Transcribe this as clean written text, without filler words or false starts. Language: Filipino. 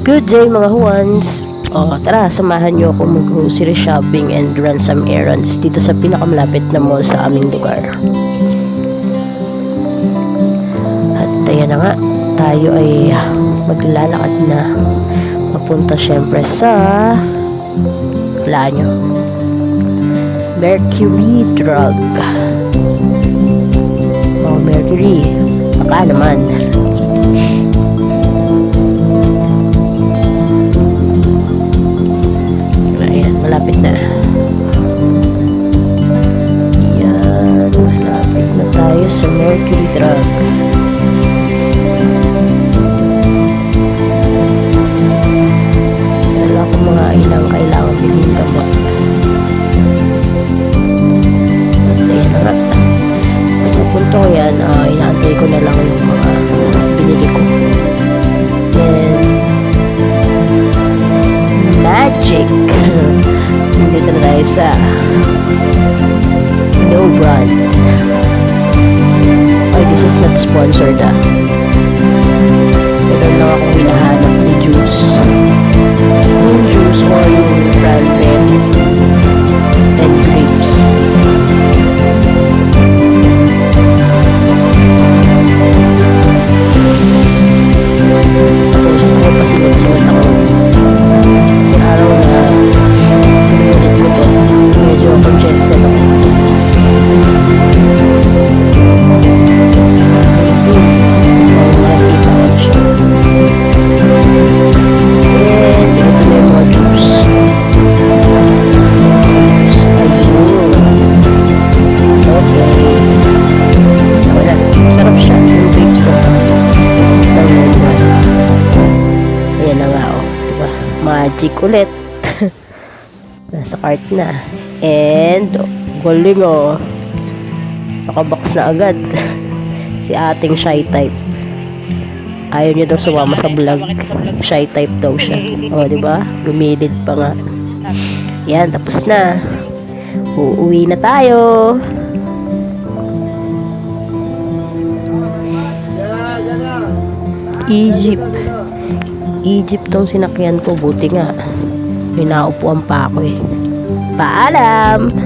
Good day mga huwans! Tara, samahan nyo ako mag-grocery shopping and run some errands dito sa pinakamalapit na mall sa aming lugar. At ayan na nga, tayo ay maglalakad na papunta syempre sa wala nyo, Mercury Drug. Mercury, baka naman. Malapit na. Yan, malapit na tayo sa Mercury Drug. Wala ko mga ilang kailangan bilhin gamot. At ayan na nga. Sa punto ko yan, inaantay ko na lang yung mga binili ko. And magic! Dito na tayo sa No Brand. This is not sponsored Meron lang akong hinahanap ni juice. Yung juice or yung cranberry and grapes. Pasensya ko pasilot-silot ako sa araw na pinulit ko to. Medyo congested ako. Nakikita ko siya. And ito na yung mga juice. Ayun. Okay. Wala. Sarap siya. Yung grapes na to. Ayan na nga diba? Magic ulit. Nasa cart na. And galing nakabox na agad. Si ating shy type. Ayaw niya daw sumama sa vlog. Shy type daw siya. Diba? Gumilid pa nga. Yan, tapos na. Uuwi na tayo. Egypt tong sinakyan ko. Buti nga may naupuan pa ako Paalam!